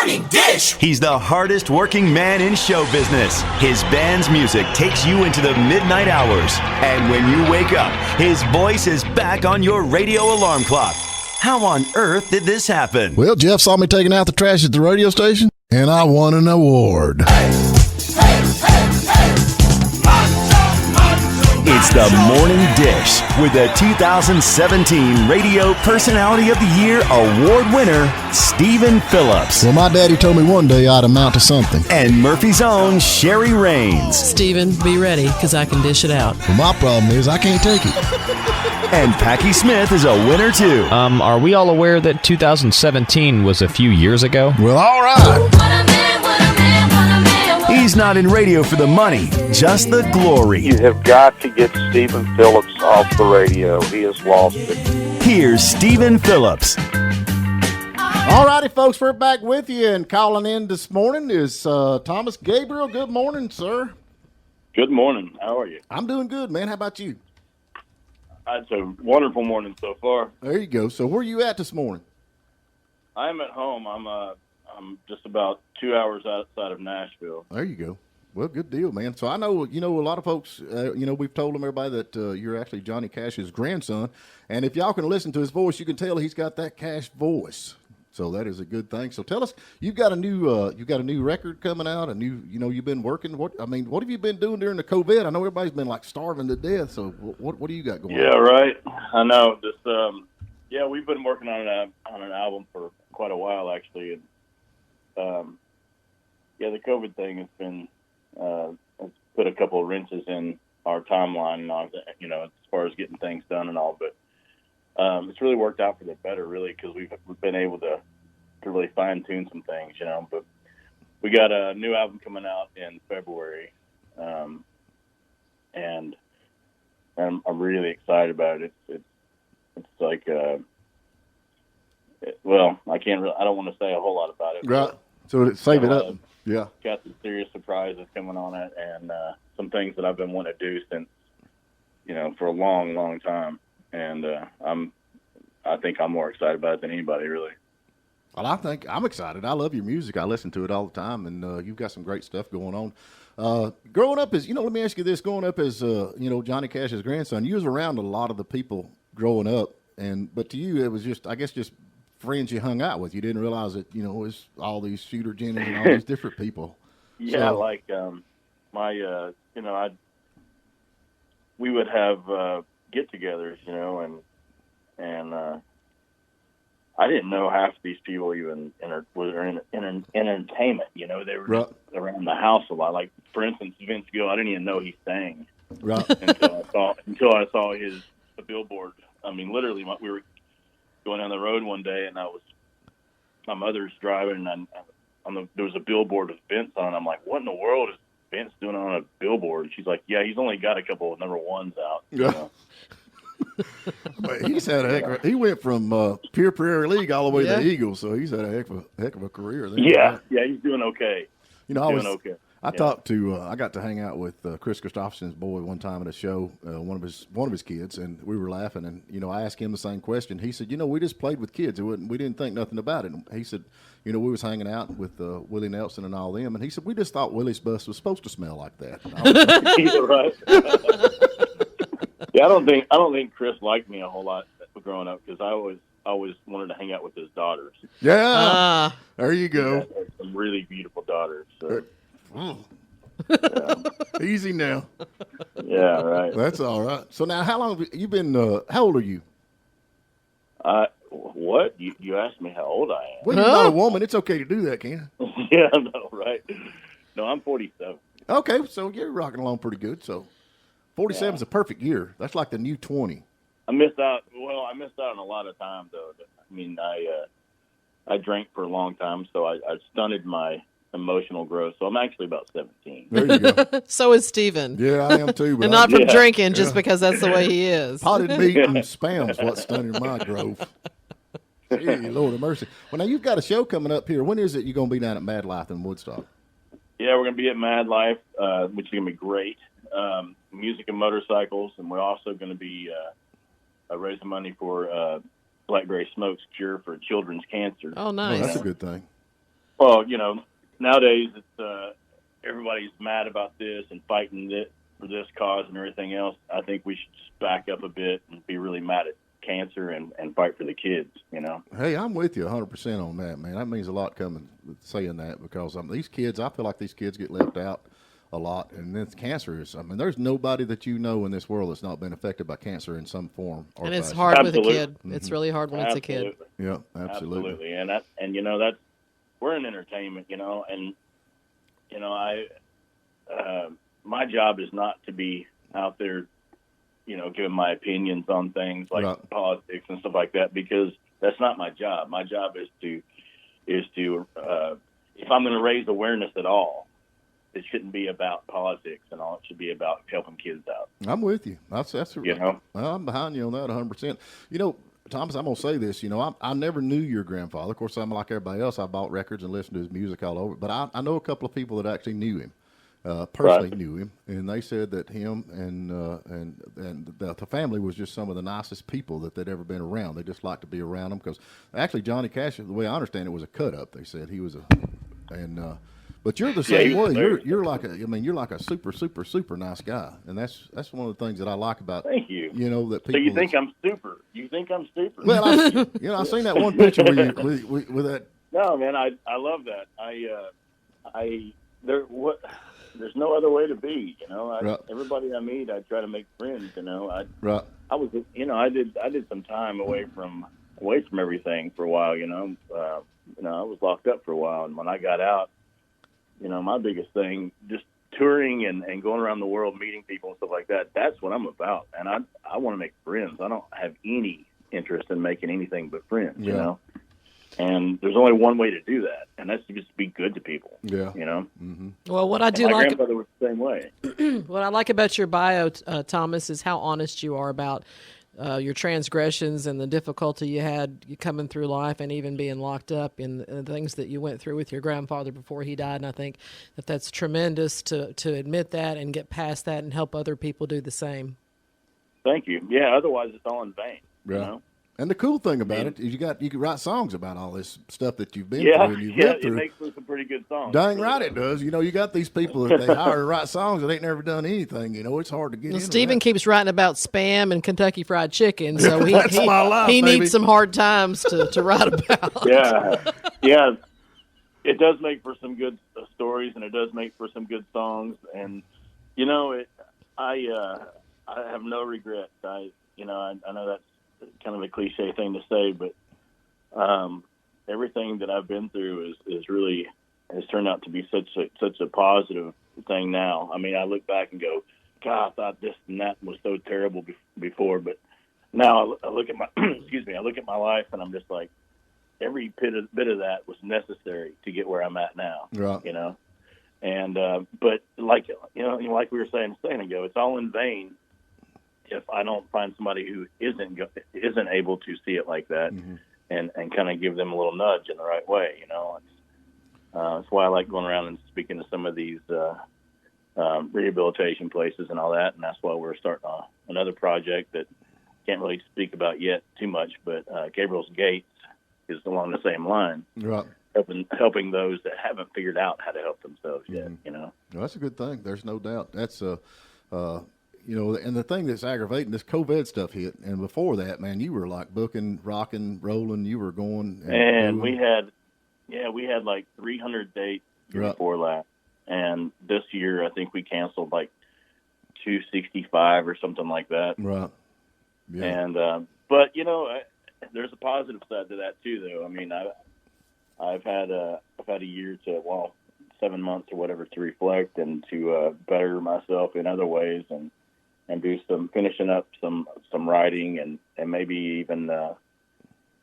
Morning Dish. He's the hardest working man in show business. His band's music takes you into the midnight hours. And when you wake up, his voice is back on your radio alarm clock. How on earth did this happen? Well, Jeff saw me taking out the trash at the radio station, and I won an award. It's the Morning Dish with the 2017 Radio Personality of the Year award winner, Stephen Phillips. Well, my daddy told me one day I'd amount to something. And Murphy's own Sherry Raines. Stephen, be ready, because I can dish it out. Well, my problem is I can't take it. And Packy Smith is a winner, too. Are we all aware that 2017 was a few years ago? Well, all right. He's not in radio for the money, just the glory. You have got to get Stephen Phillips off the radio. He has lost it. Here's Stephen Phillips. All righty, folks, we're back with you, and calling in this morning is Thomas Gabriel. Good morning, sir. Good morning. How are you? I'm doing good, man. How about you? It's a wonderful morning so far. There you go. So where are you at this morning? I'm at home. I'm just about 2 hours outside of Nashville. There you go. Well, good deal, man. So I know, a lot of folks, we've told them, everybody, that you're actually Johnny Cash's grandson. And if y'all can listen to his voice, you can tell he's got that Cash voice. So that is a good thing. So tell us, you've got a new record coming out, you've been working. What have you been doing during the COVID? I know everybody's been like starving to death. So what do you got going on? Yeah, right. I know. We've been working on an album for quite a while, actually. And, the COVID thing has been, has put a couple of wrenches in our timeline and all that, as far as getting things done and all, but, it's really worked out for the better, really, because we've been able to really fine tune some things, but we got a new album coming out in February. And I'm really excited about it. It's like, I don't want to say a whole lot about it. Right. So save it up. Yeah. Got some serious surprises coming on it, and some things that I've been wanting to do since, for a long, long time. And I think I'm more excited about it than anybody, really. Well, I think I'm excited. I love your music. I listen to it all the time, and you've got some great stuff going on. Growing up as, let me ask you this, growing up as, Johnny Cash's grandson, you was around a lot of the people growing up, but to you, it was just friends you hung out with. You didn't realize that, it was all these Shooter Jennings and all these different people. Yeah, we would have get-togethers, and I didn't know half these people even were in entertainment. They were just around the house a lot. Like, for instance, Vince Gill, I didn't even know he sang until I saw his billboard. I mean, literally, we were going down the road one day, and my mother's driving, and there was a billboard with Vince on it. I'm like, what in the world is Vince doing on a billboard? And she's like, yeah, he's only got a couple of number ones out. Yeah. He's had he went from Pure Prairie League all the way to the Eagles, so he's had a heck of a career there. Yeah, he's doing okay. I got to hang out with Chris Christopherson's boy one time at a show, one of his kids, and we were laughing, and I asked him the same question. He said, we just played with kids. We didn't think nothing about it. And he said, we was hanging out with Willie Nelson and all them, and he said, we just thought Willie's bus was supposed to smell like that. Right. Yeah, I don't think Chris liked me a whole lot growing up, because I always wanted to hang out with his daughters. Yeah, there you go. Yeah, some really beautiful daughters. So. Easy now. Yeah, right. That's all right. So now, how long have you been? How old are you? What? You asked me how old I am. Well, you're not a woman. It's okay to do that, can you? Yeah, I know, right? No, I'm 47. Okay, so you're rocking along pretty good. So 47 is a perfect year. That's like the new 20. I missed out on a lot of time, though. I mean, I drank for a long time, so I stunted my emotional growth. So I'm actually about 17. There you go. So is Stephen. Yeah, I am too. But and not from drinking, just because that's the way he is. Potted meat and spam is what stunted my growth. Gee, Lord of mercy. Well, now you've got a show coming up here. When is it you're going to be down at Mad Life in Woodstock? Yeah, we're going to be at Mad Life, which is going to be great. Music and motorcycles, and we're also going to be raising money for Black Gray Smoke's cure for children's cancer. Oh, nice. Oh, that's a good thing. Well, nowadays it's everybody's mad about this and fighting it for this cause and everything else. I think we should just back up a bit and be really mad at cancer and fight for the kids, Hey, I'm with you 100% on that, man. That means a lot coming with saying that because these kids, I feel like these kids get left out a lot. And then cancer is, there's nobody that you know in this world that's not been affected by cancer in some form or And it's fashion. hard Absolutely. with a kid. It's really hard when it's a kid. Yeah, absolutely. And that's, we're in entertainment, and, my job is not to be out there, giving my opinions on things like politics and stuff like that, because that's not my job. My job is to if I'm going to raise awareness at all, it shouldn't be about politics and all. It should be about helping kids out. I'm with you. I'm behind you on that 100%. Thomas, I'm going to say this. I never knew your grandfather. Of course, I'm like everybody else. I bought records and listened to his music all over. But I know a couple of people that actually knew him. Personally knew him, and they said that him and the family was just some of the nicest people that they'd ever been around. They just liked to be around them because actually Johnny Cash, the way I understand it, was a cut up. They said he was but you're the same way. You're like a super, super, super nice guy, and that's one of the things that I like about. Thank you. That people. So you think I'm super? You think I'm super? Well, I seen that one picture with that. No, man, I love that. There's no other way to be, Everybody I meet, I try to make friends, I did some time away from everything for a while, I was locked up for a while, and when I got out, my biggest thing, just touring and going around the world, meeting people and stuff like that, that's what I'm about. And I want to make friends. I don't have any interest in making anything but friends, you know? And there's only one way to do that, and that's to just be good to people. Yeah, Mm-hmm. Well, what I do my like, grandfather was the same way. what I like about your bio, Thomas, is how honest you are about your transgressions and the difficulty you had coming through life, and even being locked up in the things that you went through with your grandfather before he died. And I think that's tremendous to admit that and get past that and help other people do the same. Thank you. Yeah, otherwise it's all in vain. Yeah. And the cool thing about it is you can write songs about all this stuff that you've been through and you've lived through. It makes for some pretty good songs. Dang right it does. You got these people that they hire to write songs that ain't never done anything. It's hard to get into Stephen that. keeps writing about Spam and Kentucky Fried Chicken, so That's my life, he baby. needs some hard times to write about. Yeah. It does make for some good stories, and it does make for some good songs. And I have no regrets. I know that's kind of a cliche thing to say, but everything that I've been through is really has turned out to be such a positive thing now. I mean, I look back and go, God, I thought this and that was so terrible before, but now I look at my I look at my life and I'm just like, every bit of that was necessary to get where I'm at now. Right. And but like like we were saying a second ago, it's all in vain if I don't find somebody who isn't able to see it like that, and kind of give them a little nudge in the right way. That's why I like going around and speaking to some of these rehabilitation places and all that, and that's why we're starting another project that can't really speak about yet too much, but Gabriel's Gates is along the same line, right? Helping those that haven't figured out how to help themselves yet. Well, that's a good thing. There's no doubt. That's and the thing that's aggravating, this COVID stuff hit, and before that, man, you were like booking, rocking, rolling. You were going, and we had like 300 dates before last, and this year I think we canceled like 265 or something like that. Right. Yeah. And but there's a positive side to that too, though. I mean, I've had a year to 7 months or whatever to reflect and to better myself in other ways and do some finishing up some writing and maybe even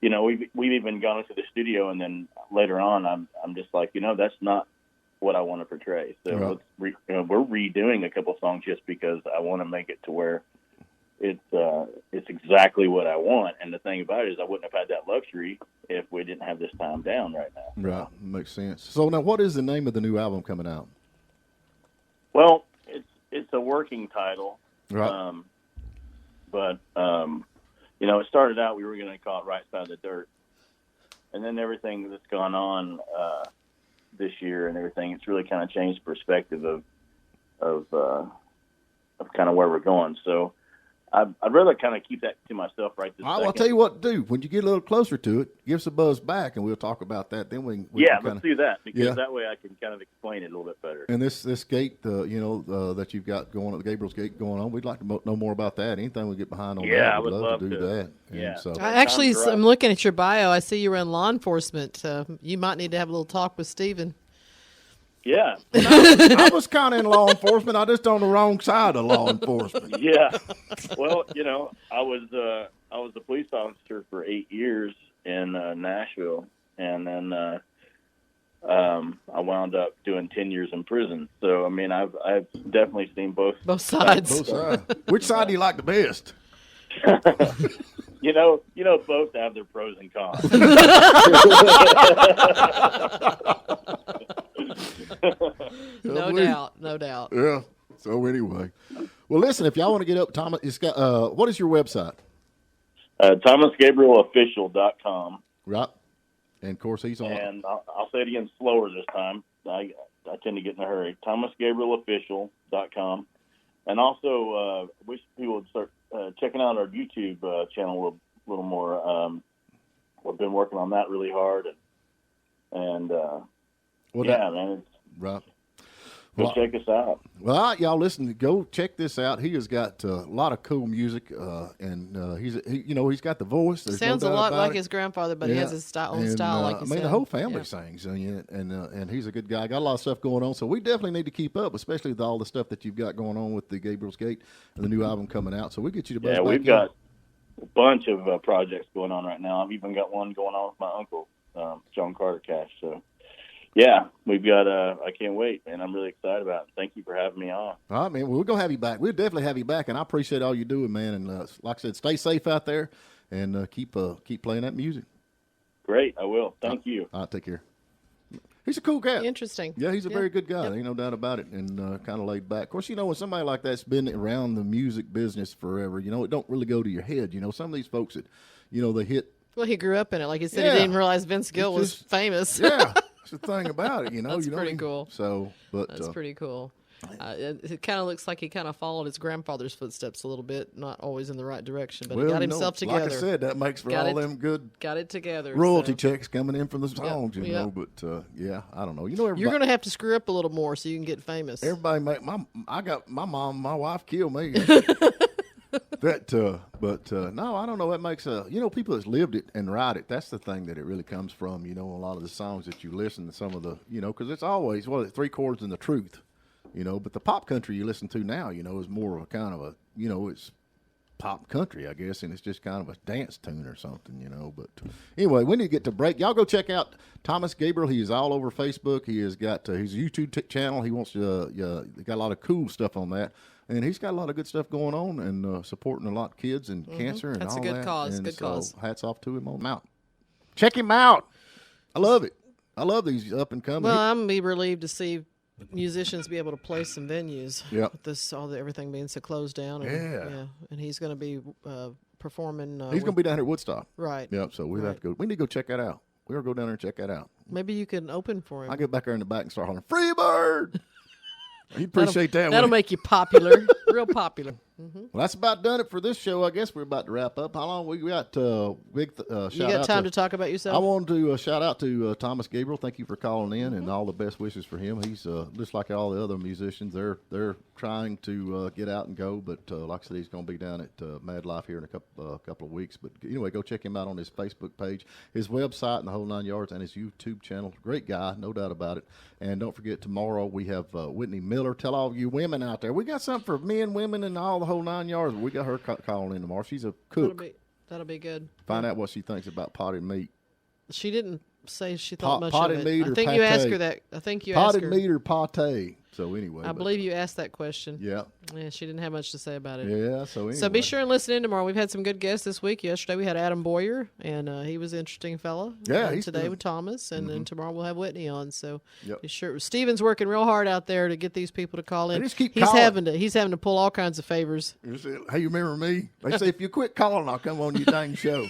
we've even gone into the studio, and then later on I'm just like, that's not what I want to portray. So we're redoing a couple songs just because I want to make it to where it's exactly what I want. And the thing about it is I wouldn't have had that luxury if we didn't have this time down right now. Right. Makes sense. So now what is the name of the new album coming out? Well, it's a working title. Right. But it started out, we were going to call it Right Side of the Dirt. And then everything that's gone on, this year and everything. It's really kind of changed perspective of kind of where we're going. So I'd rather kind of keep that to myself right this second. I'll tell you what to do. When you get a little closer to it, give us a buzz back, and we'll talk about that. Then let's do that, because that way I can kind of explain it a little bit better. And this gate, that you've got going on, the Gabriel's Gate going on, we'd like to know more about that. Anything we get behind on that, I would love to do that. Yeah. So I'm looking at your bio. I see you were in law enforcement. You might need to have a little talk with Stephen. Yeah. I was kind of in law enforcement. I just on the wrong side of law enforcement. Yeah. Well, I was a police officer for 8 years in Nashville, and then I wound up doing 10 years in prison. So I mean, I've definitely seen both sides. Both sides. Which side do you like the best? Both have their pros and cons. No doubt. Yeah. So anyway, well, listen, if y'all want to get up, Thomas, it's got, what is your website? ThomasGabrielOfficial.com. Right. And of course he's on. And I'll say it again slower this time. I tend to get in a hurry. ThomasGabrielOfficial.com. And also, wish people would start checking out our YouTube channel a little more. We've been working on that really hard, and man, it's right. Go check us out. Well, all right, y'all listen. Go check this out. He has got a lot of cool music, and he's got the voice. There's Sounds no a doubt lot about like it. his grandfather, but he has his own style, like you said. The whole family sings, and he's a good guy. Got a lot of stuff going on, so we definitely need to keep up, especially with all the stuff that you've got going on with the Gabriel's Gate and the new album coming out. So we get you to buzz back we've got a bunch of projects going on right now. I've even got one going on with my uncle, John Carter Cash. So. Yeah, we've got. I can't wait, man. I'm really excited about it. Thank you for having me on. All right, man. Well, we're gonna have you back. We'll definitely have you back, and I appreciate all you're doing, man. And like I said, stay safe out there, and keep playing that music. Great, I will. Thank you. All right, take care. He's a cool cat. Interesting. Yeah, he's a very good guy. Yep. Ain't no doubt about it, and kind of laid back. Of course, when somebody like that's been around the music business forever, it don't really go to your head. Some of these folks that, they hit. Well, he grew up in it. Like you said, he didn't realize Vince Gill was famous. Yeah. That's the thing about it, That's pretty cool. So, but that's pretty cool. It kind of looks like he kind of followed his grandfather's footsteps a little bit, not always in the right direction, but he got himself together. Like I said, that makes for all them good. Got it together. Royalty checks coming in from the songs, But I don't know. Everybody, you're going to have to screw up a little more so you can get famous. Everybody, my mom, my wife killed me. No, I don't know. That makes people that's lived it and write it. That's the thing that it really comes from. A lot of the songs that you listen to, some of the, because it's always three chords and the truth, But the pop country you listen to now, is more of a kind of a, it's pop country, I guess, and it's just kind of a dance tune or something, But anyway, we need to get to break. Y'all go check out Thomas Gabriel. He is all over Facebook. He has got his YouTube channel. He wants to, got a lot of cool stuff on that. And he's got a lot of good stuff going on and supporting a lot of kids and cancer and That's all that. That's a good cause. And good so cause. Hats off to him on out. Check him out. I love it. I love these up and coming. Well, I'm going to be relieved to see musicians be able to play some venues. Yep. With everything being so closed down. And, and he's going to be performing. He's going to be down here at Woodstock. Right. Yep. So we have to go. We need to go check that out. We'll go down there and check that out. Maybe you can open for him. I'll get back there in the back and start hollering, "Freebird!" You appreciate that. That'll make you popular, real popular. Mm-hmm. Well, that's about done it for this show. I guess we're about to wrap up. How long we got? Big shout out. You got time to talk about yourself? I wanted to shout out to Thomas Gabriel. Thank you for calling in, and all the best wishes for him. He's just like all the other musicians. They're trying to get out and go, but like I said, he's going to be down at Mad Life here in a couple of weeks. But anyway, go check him out on his Facebook page, his website, and the whole 9 yards, and his YouTube channel. Great guy, no doubt about it. And don't forget, tomorrow we have Whitney Miller. Tell all you women out there, we got something for men, women, and all the whole 9 yards. We got her calling in tomorrow. She's a cook. That'll be good. Find out what she thinks about potted meat. She didn't say she thought much potted of it. meat I or think pate. you asked her that. I think you asked her. Potted meat or pate. So anyway. I believe you asked that question. Yeah. Yeah, she didn't have much to say about it. Yeah, so anyway. So be sure and listen in tomorrow. We've had some good guests this week. Yesterday we had Adam Boyer, and he was an interesting fella. Yeah, and today with Thomas, and then tomorrow we'll have Whitney on. So be sure. Steven's working real hard out there to get these people to call in. Just keep he's calling. having to pull all kinds of favors. Hey, you remember me? They say if you quit calling, I'll come on your dang show.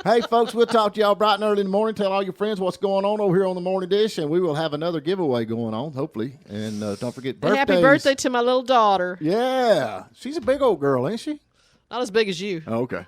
Hey, folks, we'll talk to y'all bright and early in the morning. Tell all your friends what's going on over here on the Morning Dish, and we will have another giveaway going on, hopefully. And don't forget birthdays. And happy birthday to my little daughter. Yeah. She's a big old girl, ain't she? Not as big as you. Oh, okay.